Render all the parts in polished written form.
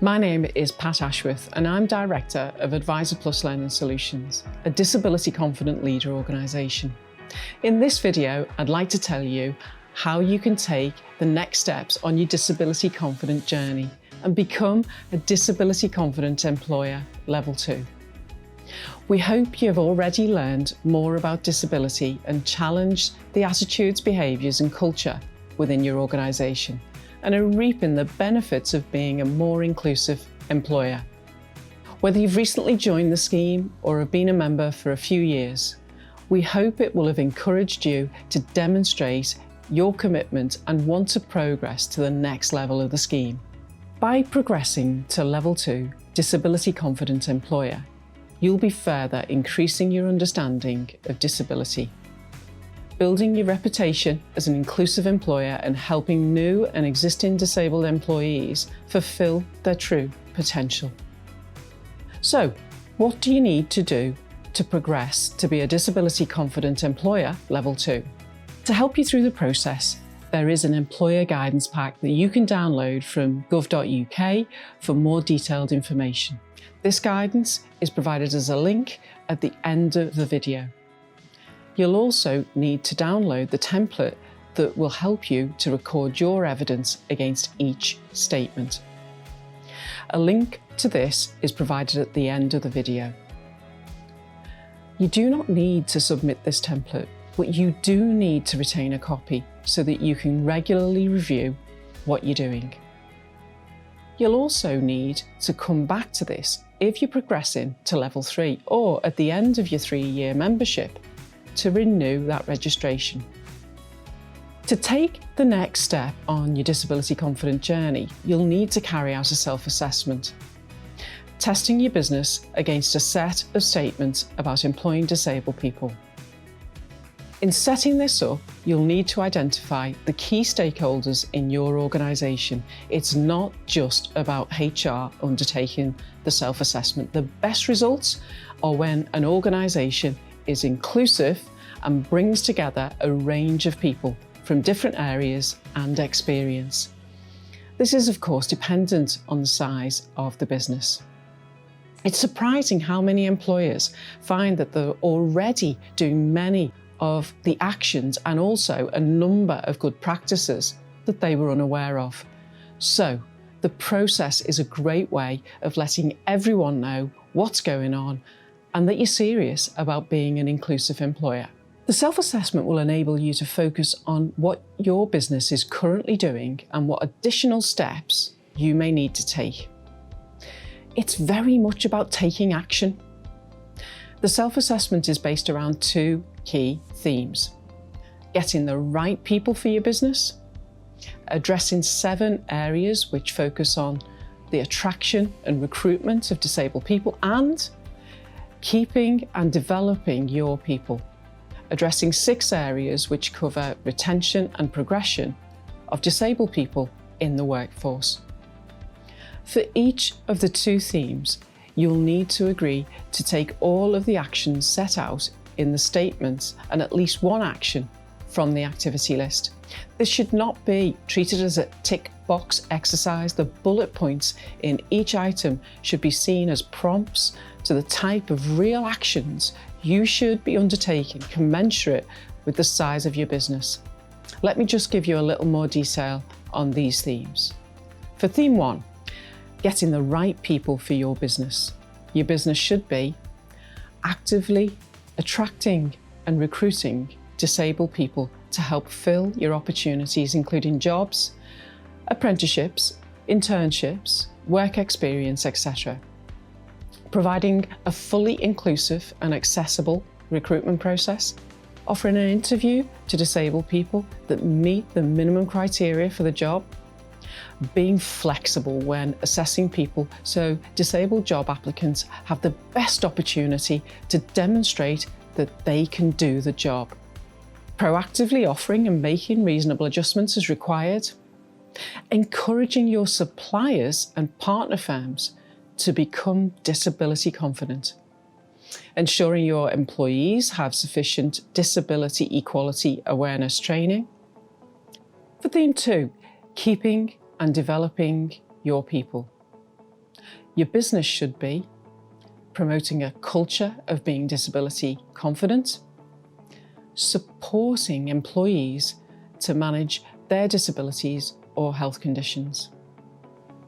My name is Pat Ashworth and I'm Director of Advisor Plus Learning Solutions, a disability confident leader organisation. In this video, I'd like to tell you how you can take the next steps on your disability confident journey and become a disability confident employer level 2. We hope you've already learned more about disability and challenged the attitudes, behaviours and culture within your organisation and are reaping the benefits of being a more inclusive employer. Whether you've recently joined the scheme or have been a member for a few years, we hope it will have encouraged you to demonstrate your commitment and want to progress to the next level of the scheme. By progressing to level 2, disability confident employer, you'll be further increasing your understanding of disability, building your reputation as an inclusive employer and helping new and existing disabled employees fulfill their true potential. So, what do you need to do to progress to be a disability confident employer level 2? To help you through the process, there is an employer guidance pack that you can download from gov.uk for more detailed information. This guidance is provided as a link at the end of the video. You'll also need to download the template that will help you to record your evidence against each statement. A link to this is provided at the end of the video. You do not need to submit this template, but you do need to retain a copy so that you can regularly review what you're doing. You'll also need to come back to this if you're progressing to level 3 or at the end of your 3-year membership to renew that registration. To take the next step on your disability confident journey, you'll need to carry out a self-assessment, testing your business against a set of statements about employing disabled people. In setting this up, you'll need to identify the key stakeholders in your organisation. It's not just about HR undertaking the self-assessment. The best results are when an organisation is inclusive and brings together a range of people from different areas and experience. This is, of course, dependent on the size of the business. It's surprising how many employers find that they're already doing many of the actions and also a number of good practices that they were unaware of. So, the process is a great way of letting everyone know what's going on and that you're serious about being an inclusive employer. The self-assessment will enable you to focus on what your business is currently doing and what additional steps you may need to take. It's very much about taking action. The self-assessment is based around 2 key themes: getting the right people for your business, addressing 7 areas which focus on the attraction and recruitment of disabled people, and keeping and developing your people, addressing 6 areas which cover retention and progression of disabled people in the workforce. For each of the 2 themes, you'll need to agree to take all of the actions set out in the statements and at least 1 action from the activity list. This should not be treated as a tick box exercise. The bullet points in each item should be seen as prompts to the type of real actions you should be undertaking commensurate with the size of your business. Let me just give you a little more detail on these themes. For theme 1, getting the right people for your business. Your business should be actively attracting and recruiting disabled people to help fill your opportunities, including jobs, apprenticeships, internships, work experience, etc. Providing a fully inclusive and accessible recruitment process, offering an interview to disabled people that meet the minimum criteria for the job, being flexible when assessing people so disabled job applicants have the best opportunity to demonstrate that they can do the job, proactively offering and making reasonable adjustments as required, encouraging your suppliers and partner firms to become disability confident, ensuring your employees have sufficient disability equality awareness training. For theme 2, keeping and developing your people. Your business should be promoting a culture of being disability confident, supporting employees to manage their disabilities or health conditions,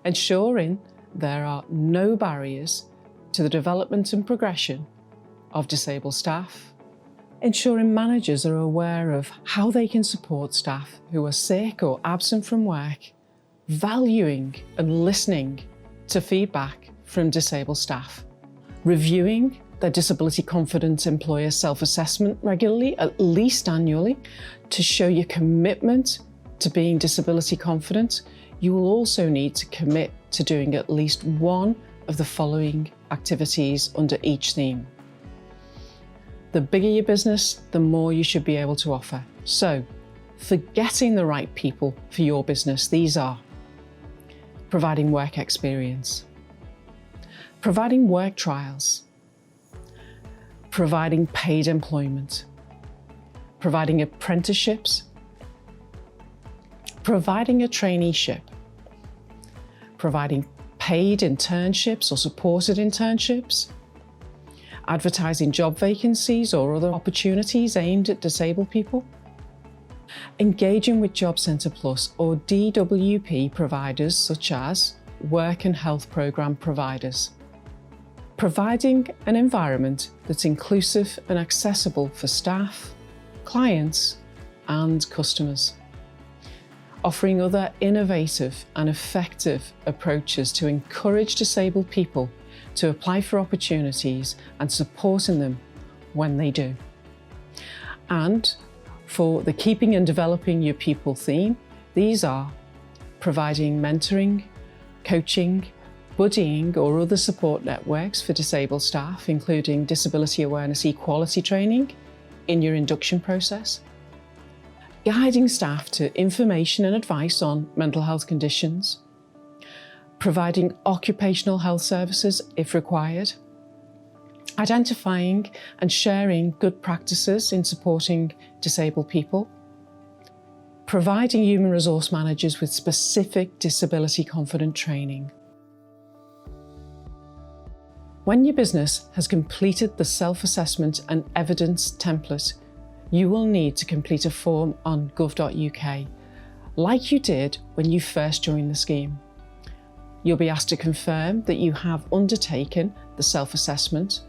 ensuring there are no barriers to the development and progression of disabled staff, ensuring managers are aware of how they can support staff who are sick or absent from work, valuing and listening to feedback from disabled staff, reviewing their disability confident employer self-assessment regularly, at least annually, to show your commitment to being disability confident. You will also need to commit to doing at least one of the following activities under each theme. The bigger your business, the more you should be able to offer. So, for getting the right people for your business, these are: providing work experience, providing work trials, providing paid employment, providing apprenticeships, providing a traineeship, providing paid internships or supported internships, advertising job vacancies or other opportunities aimed at disabled people, engaging with Job Centre Plus or DWP providers such as work and health programme providers, providing an environment that's inclusive and accessible for staff, clients and customers, offering other innovative and effective approaches to encourage disabled people to apply for opportunities and supporting them when they do. And for the keeping and developing your people theme, these are providing mentoring, coaching, buddying or other support networks for disabled staff, including disability awareness equality training in your induction process, guiding staff to information and advice on mental health conditions, providing occupational health services if required, identifying and sharing good practices in supporting disabled people, providing human resource managers with specific disability confident training. When your business has completed the self-assessment and evidence template, you will need to complete a form on gov.uk, like you did when you first joined the scheme. You'll be asked to confirm that you have undertaken the self-assessment,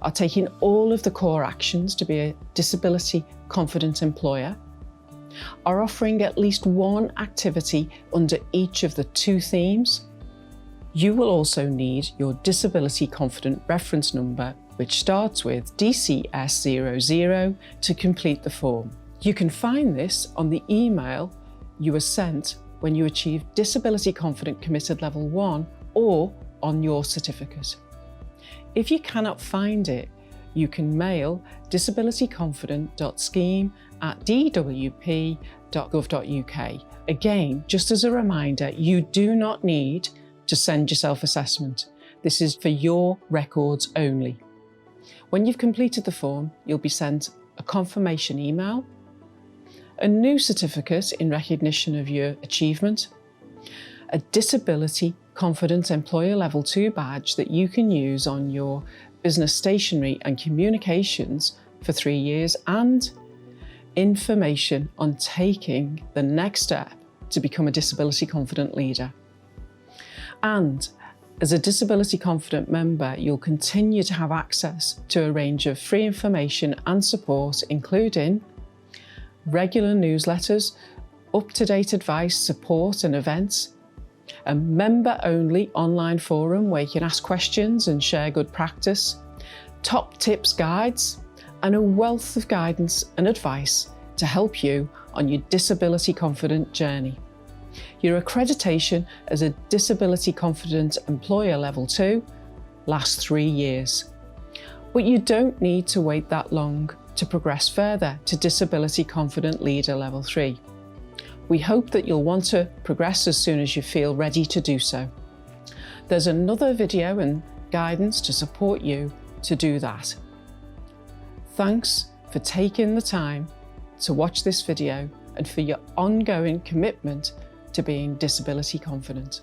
are taking all of the core actions to be a disability confident employer, are offering at least one activity under each of the two themes. You will also need your disability confident reference number, which starts with DCS00, to complete the form. You can find this on the email you were sent when you achieved Disability Confident Committed Level 1 or on your certificate. If you cannot find it, you can mail disabilityconfident.scheme@dwp.gov.uk. Again, just as a reminder, you do not need to send your self-assessment. This is for your records only. When you've completed the form, you'll be sent a confirmation email, a new certificate in recognition of your achievement, a Disability Confident Employer Level 2 badge that you can use on your business stationery and communications for 3 years, and information on taking the next step to become a disability confident leader. And as a disability confident member, you'll continue to have access to a range of free information and support, including regular newsletters, up-to-date advice, support and events, a member-only online forum where you can ask questions and share good practice, top tips guides, and a wealth of guidance and advice to help you on your disability confident journey. Your accreditation as a Disability Confident Employer Level 2 lasts 3 years. But you don't need to wait that long to progress further to Disability Confident Leader Level 3. We hope that you'll want to progress as soon as you feel ready to do so. There's another video and guidance to support you to do that. Thanks for taking the time to watch this video and for your ongoing commitment to being disability confident.